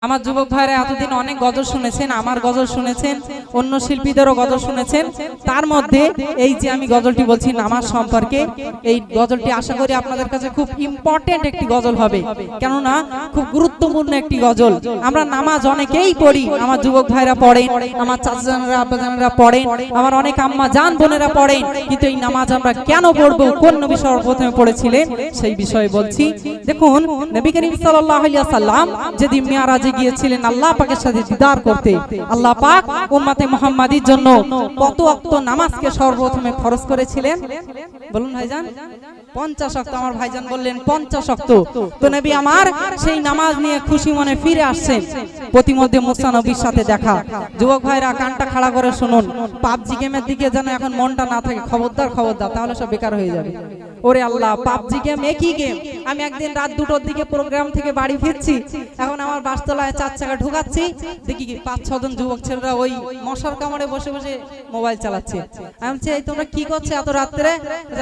আমার যুবক ভাইরা এতদিন অনেক গজল শুনেছেন, আমার গজল শুনেছেন, অন্য শিল্পীদেরও গজল শুনেছেন। তার মধ্যে এই যে আমি গজলটি বলছি নামাজ সম্পর্কে, এই গজলটি আশা করি আপনাদের কাছে খুব ইম্পর্টেন্ট একটি গজল হবে, কেননা খুব গুরুত্বপূর্ণ একটি গজল। আমরা নামাজ অনেকেই পড়ি, আমার যুবক ভাইরা পড়েন, আমার চাচাজানেরা আব্বাজানেরা পড়েন, আমার অনেক আম্মা জান বোনেরা পড়েন, কিন্তু এই নামাজ আমরা কেন পড়বো, কোন নবী সর্বপ্রথমে পড়েছিলেন সেই বিষয়ে বলছি। দেখুন, নবী করিম সাল্লাল্লাহু আলাইহি ওয়াসাল্লাম যেদিন মিরাজে গিয়েছিলেন আল্লাহ পাকের সাথে দিদার করতে, আল্লাহ পাক উম্মতে মুহাম্মাদির জন্য কত ওয়াক্ত নামাজকে সর্বপ্রথমে ফরজ করেছিলেন বলুন ভাইজান? 50 ওয়াক্ত। আমার ভাইজান বললেন 50 ওয়াক্ত। তো নবী আমার সেই নামাজ নিয়ে খুশি মনে ফিরে আসছেন। প্রতিমধ্যে মুসা নবীর সাথে দেখা। যুবক ভাইরা কানটা খাড়া করে শুনুন, পাবজি গেমের দিকে যেন এখন মনটা না থাকে, খবরদার খবরদার, তাহলে সব বেকার হয়ে যাবে। ওরে আল্লাহ, পাবজি গেম একই গেম। আমি একদিন রাত 2টোর দিকে প্রোগ্রাম থেকে বাড়ি ফিরছি, এখন আমার বাসতলায় 4 চাকা ঢোকাচ্ছি, দেখি কি 5-6 জন যুবক ছেলেরা ওই মশার কামড়ে বসে বসে মোবাইল চালাচ্ছে। আমি বলছি, এই তোমরা কি করছো এত রাত্রে?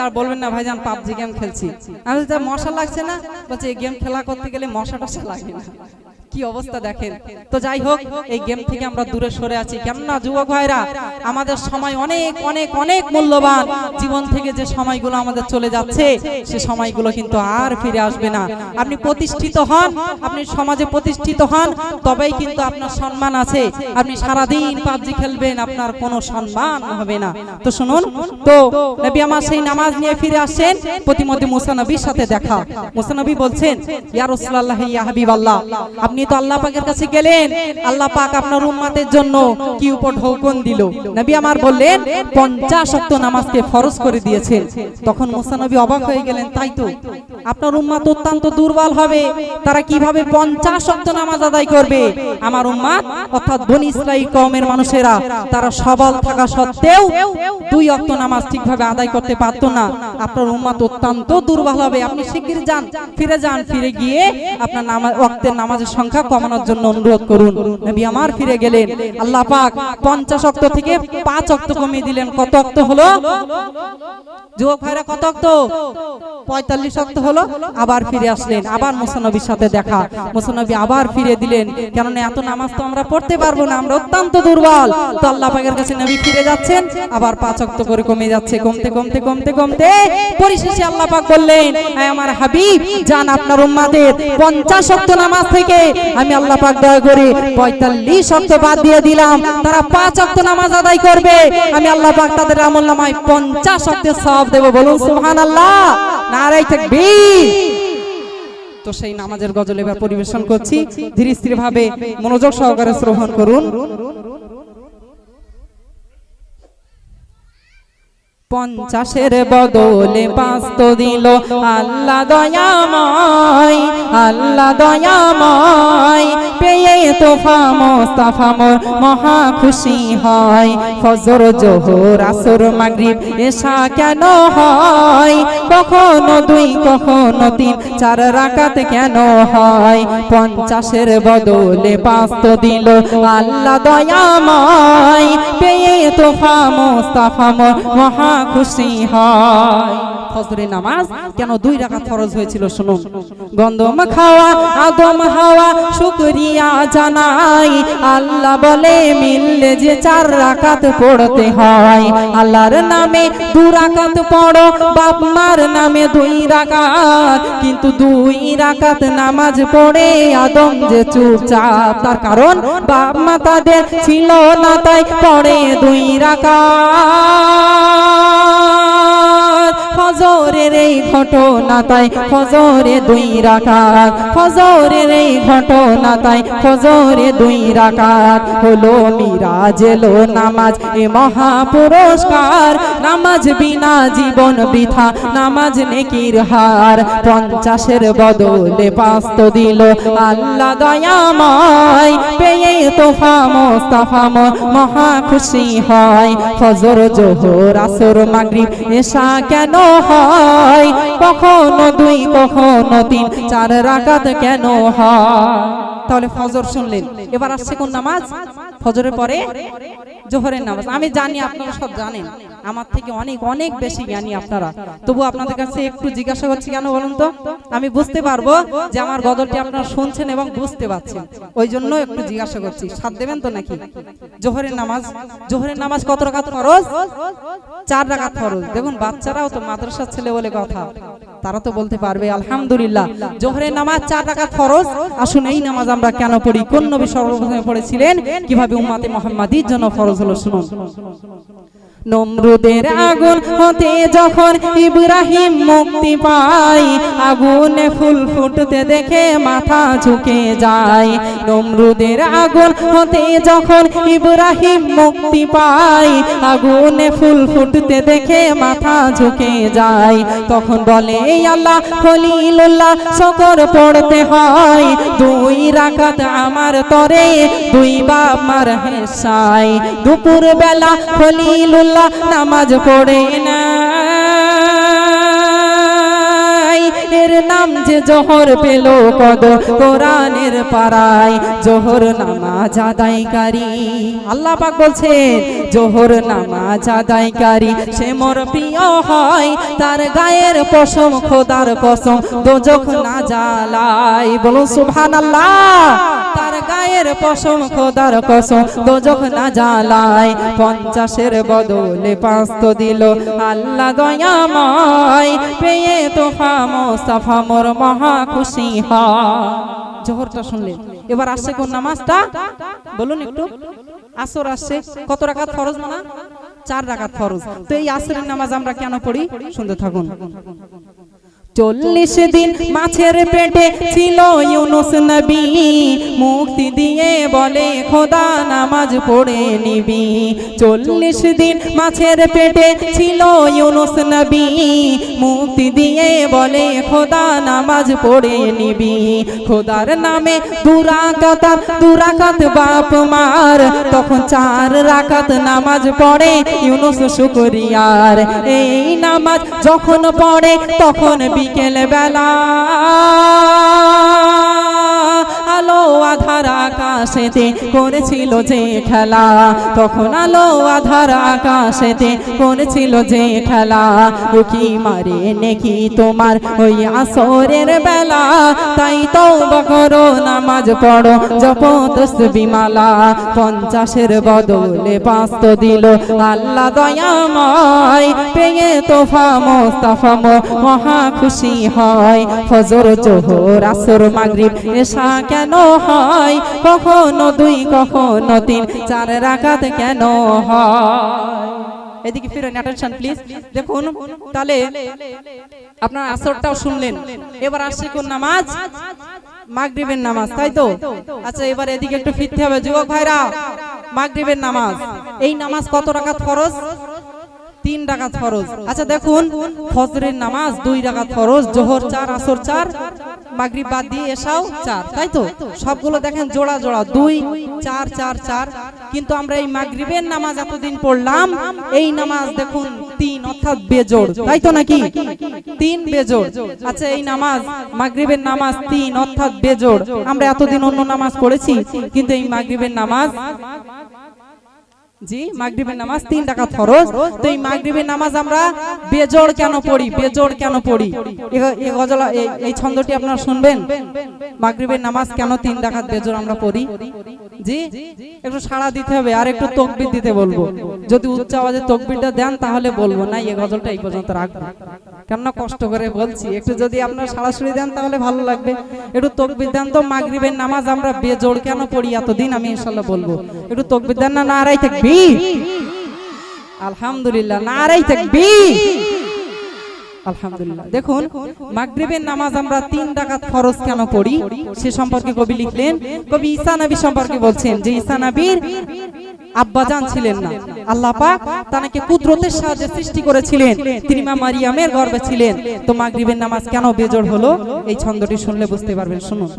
আর বলবেন না ভাইজান, পাবজি গেম খেলছি। আমি বলছি, মশা লাগছে না? বলছে, এই গেম খেলা করতে গেলে মশা টশা লাগে না। কি অবস্থা দেখেন। তো যাই হোক, এই গেম থেকে আমরা দূরে সরে আছি, কেননা যুবক ভাইরা আমাদের সময় অনেক অনেক অনেক মূল্যবান। জীবন থেকে যে সময়গুলো আমাদের চলে যাচ্ছে, সে সময়গুলো কিন্তু আর ফিরে আসবে না। আপনি প্রতিষ্ঠিত হন, আপনি সমাজে প্রতিষ্ঠিত হন, তবেই কিন্তু আপনার সম্মান আছে। আপনি সারাদিন পাবজি খেলবেন, আপনার কোনো সম্মান হবে না। তো শুনুন, তো নবী আমার সেই নামাজ নিয়ে ফিরে আসছেন। প্রতিমধ্যে মুসা নবীর সাথে দেখা। মুসা নবী বলছেন, ইয়া রাসূলুল্লাহ, ইয়া হাবিবাল্লাহ, আপনি তো আল্লাহ পাকের কাছে গেলেন, আল্লাহ পাক আপনার উম্মতের জন্য কি উপর হুকুম দিল? নবী আমার বললেন 50 ওয়াক্ত নামাজকে ফরজ করে দিয়েছেন। তখন মুসা নবী অবাক হয়ে গেলেন, তাই তো, আপনার উম্মত অত্যন্ত দুর্বল হবে, তারা কিভাবে 50 ওয়াক্ত নামাজ আদায় করবে? আমার উম্মত অর্থাৎ বনি ইসরাঈল কওমের মানুষেরা তারা সবল থাকা সত্ত্বেও 2 ওয়াক্ত নামাজ ঠিকভাবে আদায় করতে পারত না। আপনার উম্মত অত্যন্ত দুর্বল হবে, আপনি শিগগির যান, ফিরে গিয়ে আপনার ওয়াক্তের নামাজের সংখ্যা কমানোর জন্য অনুরোধ করুন। নবী আমার ফিরে গেলেন, আল্লাহ পাক 50 ওয়াক্ত থেকে 5 ওয়াক্ত কমিয়ে দিলেন। কত ওয়াক্ত হলো যুবক ভাইরা? কত ওয়াক্ত? 45 ওয়াক্ত হলো। আবার ফিরে আসলেন, আবার মুসা নবীর সাথে দেখা। মুসা নবী আবার ফিরে দিলেন, কেননা এত নামাজ তো আমরা পড়তে পারবো না, আমরা অত্যন্ত দুর্বল। তো আল্লাহ পাকের কাছে নবী ফিরে যাচ্ছেন, আবার 5 ওয়াক্ত করে কমে যাচ্ছে, কমতে কমতে কমতে কমতে পরিশেষে আল্লাহ পাক বললেন, হে আমার হাবিব, জান আপনার উম্মতের 50 ওয়াক্ত নামাজ থেকে আমি আল্লাহ পাক দয়া করে 45 ওয়াক্ত বাদ দিয়ে দিলাম। তারা 5 ওয়াক্ত নামাজ আদায় করবে, আমি আল্লাহ পাক তাদের আমলনামায় 50 ওয়াক্তের সওয়াব দেব। বলুন সুবহানাল্লাহ, নারে তাকবীর। তো সেই নামাজের গজল এবার পরিবেশন করছি, ধীরে স্থির ভাবে মনোযোগ সহকারে শ্রবণ করুন। 50-এর বদলে 5 তো দিল আল্লাহ দয়াময়, আল্লাহ দয়াময়, পেয়ে তোফা মুস্তাফা মোর মহা খুশি হয়। ফজর জোহর আসর মাগরিব এশা কেন হয়? কখনো 2 কখনো 3 4 রাকাত কেন হয়? 50-এর বদলে 5 তো দিল আল্লাহ দয়াময়, পেয়ে তোফা মুস্তাফা মোর মহা খুশি হয়। ফজরের নামাজ কেন 2 রাকাত ফরজ হয়েছিল শুনুন। গন্ধম খাওয়া আদম হাওয়া শুকরিয়া জানাই, আল্লাহ বলে মিললে যে 4 রাকাত পড়তে হয়। আল্লাহর নামে 2 রাকাত পড়ো, বাপ মার নামে 2 রাকাত, কিন্তু 2 রাকাত নামাজ পড়ে আদম যে চুপচাপ, তার কারণ বাপ মা তাদের ছিল না, তাই পড়ে 2 রাকাত। ফজরের এই ঘটনা তাই ফজরে 2 রাকাত, ফজরের এই ঘটনা তাই ফজরে 2 রাকাত। হলো মিরাজ এলো নামাজ এ মহা পুরস্কার, নামাজ বিনা জীবন বৃথা, নামাজ নেকির হার। 50-এর বদলে 5 তো দিল আল্লাহ দয়াময়, পেয়ে তোফা মুস্তাফা মোর মহা খুশি হয়। ফজর জোহর আসর মাগরিব এশা কেন হয়? কখনো 2 কখনো 3 4 রাকাত কেন হয়? তাহলে ফজর শুনলেন, এবার আসছে কোন নামাজ? ফজরের পরে জোহরের নামাজ। আমি জানি আপনারা সব জানেন, আমার থেকে অনেক অনেক বেশি জ্ঞানী আপনারা, তবু আপনাদের কাছে একটু জিজ্ঞাসা করছি কেন বলুন তো? আমি বুঝতে পারবো যে আমার গজলটি আপনারা শুনছেন এবং বুঝতে পারছেন, ওই জন্য একটু জিজ্ঞাসা করছি। সাথ দেবেন তো নাকি? জোহরের নামাজ, জোহরের নামাজ কত রাকাত ফরজ? 4 রাকাত ফরজ। দেখুন বাচ্চারাও তো মাদ্রাসার ছেলে বলে কথা, তারা তো বলতে পারবে আলহামদুলিল্লাহ। জোহরের নামাজ 4 রাকাত ফরজ। আসুন এই নামাজ আমরা কেন পড়ি, কোন নবী সর্বপ্রথমে পড়েছিলেন, কিভাবে উম্মতে মুহাম্মাদির জন্য ফরজ হলো শুনুন। নমরুদের আগুন হতে যখন ইব্রাহিম মুক্তি পায়, আগুনে ফুল ফুটতে দেখে মাথা ঝুঁকে যায়। নমরুদের আগুন হতে যখন ইব্রাহিম মুক্তি পায়, আগুনে ফুল ফুটতে দেখে মাথা ঝুঁকে যায়। তখন বলে আল্লাহ খলিলুল্লাহ শুকর পড়তে হয়, 2 রাকাত আমার তরে 2 বাপ মার হেসাই। দুপুর বেলা খলিলুল্লাহ নামাজ পড়ে না, এর নাম যে জোহর পেল কদর কোরআনের পারায়। জোহর নামাজ আদায়কারী, আল্লাহ পাক বলছেন জোহর নামাজ আদায়কারী সে মোর প্রিয় হয়, তার গায়ের পশম খোদার কসম দোজখ না জ্বালায়। বলুন সুবহানাল্লাহ। তার গায়ের পশম খোদার কসম দোজখ না জ্বালায়। 50-এর বদলে 5 তো দিল আল্লাহ দয়াময়, পেয়ে তোফা মুস্তাফা মোর মহা খুশি হয়। জোহরটা শুনলেন, এবার আসছে কোন নামাজটা বলুন একটু? আসর আসছে। কত রাকাত ফরজ? মানা 4 রাকাত ফরজ। তো এই আসরের নামাজ আমরা কেন পড়ি শুনতে থাকুন। 40 দিন মাছের পেটে ছিল ইউনুস নবী, মুক্তি দিয়ে বলে খোদা নামাজ পড়ে নিবি। 40 দিন মাছের পেটে ছিল ইউনুস নবী, মুক্তি দিয়ে বলে খোদা নামাজ পড়ে নিবি। খোদার নামে 2 রাকাত বাপ মার, তখন 4 রাকাত নামাজ পড়ে ইউনুস শুকরিয়ার। এই নামাজ যখন পড়ে তখন বিকেল বেলা, আলো আধার আকাশেতে করেছিল যে খেলা। তখন আলো আধার আকাশেতে করেছিল যে খেলা। উকি মারে নেকি তোমার ওই আসরের বেলা, তাই তওবা করো নামাজ পড়ো জপো তাসবিহ মালা। 50-এর বদলে 5 তো দিল আল্লাহ দয়াময়, পেয়ে তোফা মুস্তাফা মহা খুশি হয়। ফজর জোহর আসর মাগরিব এশা কেন হয়, কখনো 2 কখনো 3 4 রাকাত কেন হয়? এদিকে ফিরে অ্যাটেনশন প্লিজ। দেখুন তাহলে আপনার আসরটাও শুনলেন, এবার আসছে কোন নামাজ? মাগরিবের নামাজ, তাই তো? আচ্ছা এবার এদিকে একটু ফিরতে হবে যুবক ভাইরা। মাগরিবের নামাজ, এই নামাজ কত রাকাত ফরজ? 3 রাকাত ফরজ। আচ্ছা দেখুন ফজরের নামাজ 2 রাকাত ফরজ, জোহর 4 আসর 4, মাগরিব বাদ দিয়ে এশাও 4, তাই তো? সবগুলো দেখেন জোড়া জোড়া 2 4 4 4। কিন্তু আমরা এই মাগরিবের নামাজ এতদিন পড়লাম, এই নামাজ দেখুন 3 অর্থাৎ বেজোড়, তাই তো নাকি? 3 বেজোড়। আচ্ছা এই নামাজ মাগরিবের নামাজ 3 অর্থাৎ বেজোড়। আমরা এতদিন অন্য নামাজ পড়েছি, কিন্তু এই মাগরিবের নামাজ জি মাগরিবের নামাজ 3 রাকাত ফরজ। তো এই মাগরিবের নামাজ আমরা বেজোড় কেন পড়ি? বেজোড় কেন পড়ি? এই গজল এই ছন্দটি আপনারা শুনবেন। মাগরিবের নামাজ কেন 3 রাকাত বেজোড় আমরা পড়ি? জি একটু সাড়া দিতে হবে, আর একটু তাকবীর দিতে বলবো। যদি উচ্চ আওয়াজে তাকবীরটা দেন তাহলে বলবো, না এই গজলটা এই পর্যন্ত রাখবো। কেননা কষ্ট করে বলছি, একটু যদি আপনারা সাড়াসাড়ি দেন তাহলে ভালো লাগবে। একটু তাকবীর দেন তো। মাগরিবের নামাজ আমরা বেজোড় কেন পড়ি এতদিন, আমি ইনশাআল্লাহ বলবো। একটু তাকবীর দেন না? নারায়ে তাকবীর, আলহামদুলিল্লাহ, নারায়ে তাকবীর, আলহামদুলিল্লাহ। দেখুন মাগরিবের নামাজ আমরা 3 রাকাত ফরজ কেন পড়ি সে সম্পর্কে কবি লিখলেন। কবি ঈসা নবী সম্পর্কে বলছেন যে ঈসা নবীর আব্বাজান ছিলেন না, আল্লাহ পাক তাকে কুদরতের সাহায্যে সৃষ্টি করেছিলেন, তিনি মা মারিয়ামের গর্ভে ছিলেন। তো মাগরিবের নামাজ কেন বেজোড় হলো এই ছন্দটি শুনলে বুঝতে পারবেন। শুনুন।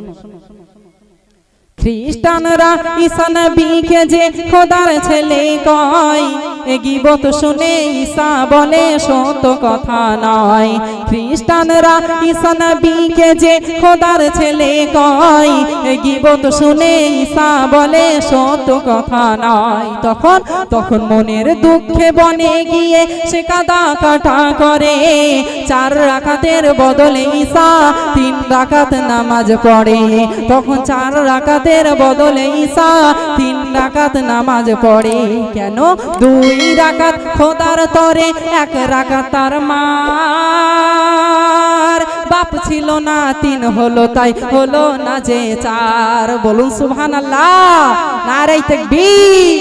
খ্রিস্টানরা ঈসা নবীকে যে খোদার ছেলে কয়, এ গীবত শুনে ঈসা বলে সত্য কথা নয়। খ্রিস্টানরা ঈসা নবীকে যে খোদার ছেলে কয়, গীবত শুনে ঈসা বলে সত্য কথা নয়। তখন মনের দুঃখে বনে গিয়ে সে কাদা কাটা করে, 4 রাকাতের বদলে ঈসা 3 রাকাত নামাজ পড়ে। তখন 4 রাকাতের বদলে ঈসা 3 রাকাত নামাজ পড়ে। কেন? 2 রাকাত খোদার তরে, 1 রাকাত তার মার। বাপ ছিল না 3 হলো, তাই হলো না যে 4। বলুন সুবহানাল্লাহ, নারে তাকবীর।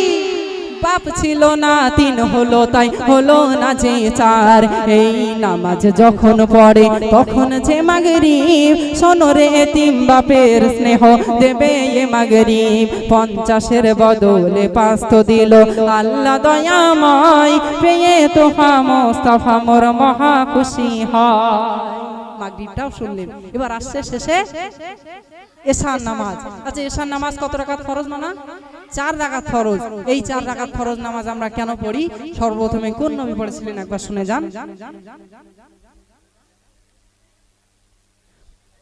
বাপ ছিল না 3 হলো, তাই হলো না যে 4। এই নামাজ যখন পড়ে তখন যে মাগরিব, শোনো রে এতিম বাপের স্নেহ দেবে এ মাগরিব। 50-এর বদলে 5 তো দিল আল্লাহ দয়াময়, পেয়ে তোহা মোস্তফা মোর মহা খুশি হয়। মাগরিবটাও শুনলেন। এবার আসছে শেষে এশার নামাজ। আচ্ছা, এশার নামাজ কত রাকাত ফরজ? মানা 4 রাকাত ফরজ। এই 4 রাকাত ফরজ নামাজ আমরা কেন পড়ি? সর্বপ্রথমে কোন নবী পড়েছিলেন একবার শুনে যান।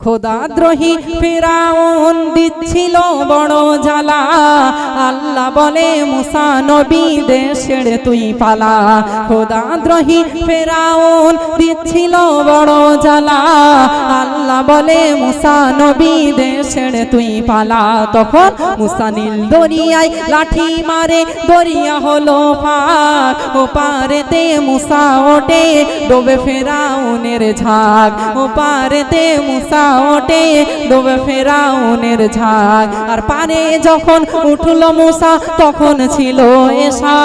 খোদাদ্রোহী ফিরাউন দিচ্ছিল বড় জ্বালা, আল্লাহ বলে মুসা নবী দেশ ছেড়ে তুই পালা। খোদাদ্রোহী ফিরাউন দিচ্ছিল বড় জ্বালা, আল্লাহ বলে মুসা নবী দেশ ছেড়ে তুই পালা। তখন মুসা নীল দরিয়ায় লাঠি মারে, দরিয়া হলো পার। ও পারেতে মুসা ওঠে, ডোবে ফিরাউনের ঝাঁক। ও পারেতে মুসা ওঠে, ডোবে ফিরাউনের ঝাঁক। আর পারে যখন উঠল মুসা তখন ছিল এশা।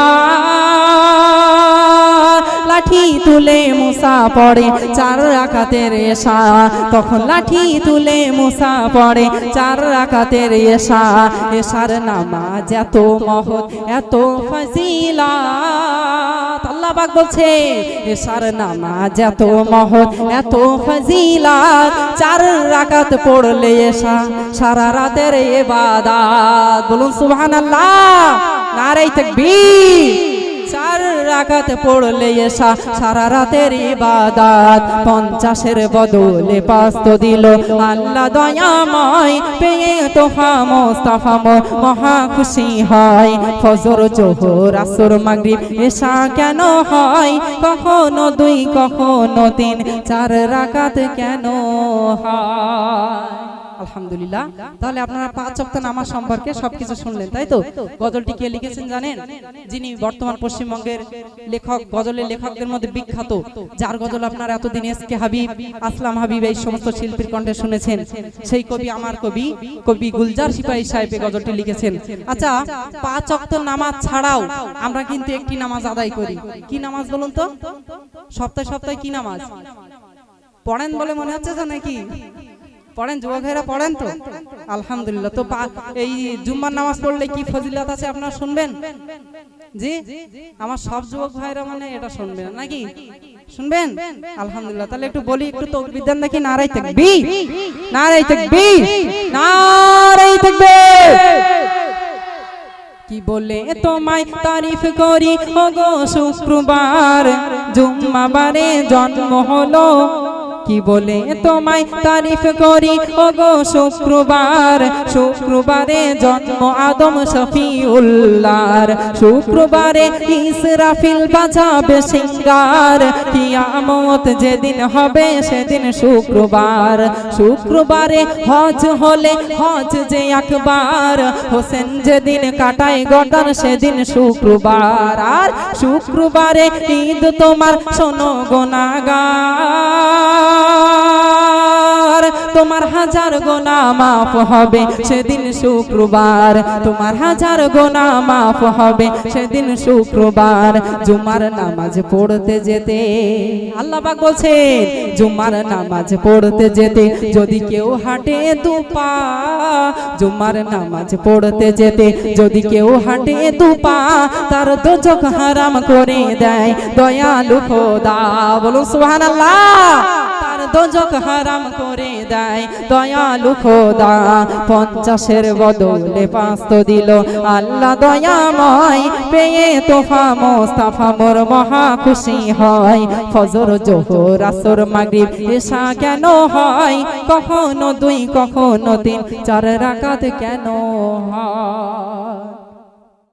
লাঠি তুলে মুসা পড়ে 4 রাকাতের এশা। তখন লাঠি তুলে মুসা পড়ে 4 রাকাতের এশা। এশার নামাজ এত মহৎ, এত ফজিলাত। আল্লাহ পাক বলছে এশার নামাজ এত মহৎ, এত ফজিলাত। 4 রাকাত পড়লে এশা সারা রাতের ইবাদত। বলুন সুবহানাল্লাহ, নারে তাকবীর। 4 রাকাত পড়লে এশা সারা রাতের ইবাদত। 50-এর বদলে 5 তো দিল আল্লাহ দয়াময়, পেয়ে তোহা মোস্তফা মহা খুশি হয়। ফজর, জোহর, আসর, মাগরিব, এশা কেন হয়? কখনো 2, কখনো 3, 4 রাকাত কেন হয়? আলহামদুলিল্লাহ। তাহলে আপনারা 5 ওয়াক্ত নামাজ সম্পর্কে সবকিছু শুনলেন, তাই তো? গজলটি কে লিখেছেন জানেন? যিনি বর্তমান পশ্চিমবঙ্গের লেখক, গজলের লেখকদের মধ্যে বিখ্যাত, যার গজল আপনারা এতদিন এসকে হাবিব, আসলাম হাবিব এই সমস্ত শিল্পীর কণ্ঠে শুনেছেন, সেই কবি আমার কবি গুলজার সিপাহী সাহেব এই গজলটি লিখেছেন। আচ্ছা, 5 ওয়াক্ত নামাজ ছাড়াও আমরা কিন্তু একটি নামাজ আদায় করি। কি নামাজ বলুন তো? সপ্তাহে কি নামাজ পড়েন বলে মনে হচ্ছে তো নাকি? পড়েন, যুবক ভাইরা পড়েন তো? আলহামদুলিল্লাহ। তো এই জুম্মার নামাজ পড়লে কি ফজিলত আছে আপনারা শুনবেন? জি, আমার সব যুবক ভাইরা মানে এটা শুনবেন নাকি? শুনবেন? আলহামদুলিল্লাহ। তাহলে একটু বলি, একটু তাকবীর দেন দেখি। নারে তাকবীর, নারে তাকবীর, নারে তাকবীর। কি বলে তোমায় তারিফ করি ওগো শুক্রবার, জুম্মাবারে জন্ম হলো। কি বলে তোমায় তারিফ করি ওগো শুক্রবার, শুক্রবারে জন্ম আদম শফিউল্লাহর। শুক্রবারে ইসরাফিল বাজাবে সিঙ্গার, কিয়ামত যেদিন হবে সেদিন শুক্রবার। শুক্রবারে হজ হলে হজ যে একবার, হোসেন যেদিন কাটায় গর্দান সেদিন শুক্রবার। আর শুক্রবারে ঈদ তোমার শোনো গুনাহগার, তোমার 1000 গুনাহ মাফ হবে সেদিন শুক্রবার, তোমার 1000 গুনাহ মাফ হবে সেদিন শুক্রবার। জুমার নামাজ পড়তে যেতে, আল্লাহ পাক বলছেন জুমার নামাজ পড়তে যেতে যদি কেউ হাঁটে দুপা, জুমার নামাজ পড়তে যেতে যদি কেউ হাঁটে দুপা, তার দোজখ হারাম করে দেয় দয়ালু খোদা। বলুন সুবহানাল্লাহ। তার দোজখ হারাম করে দেয় দয়ালু খোদা 50-এর বদলে 5 দিল আল্লাহ দয়াময় পেয়ে তোফা মোস্তাফা মোর মহা খুশি হয় ফজর জোহর আসর মাগরিব এশা কেন হয় কখনো 2 কখনো 3 4 রাকাত কেন হয়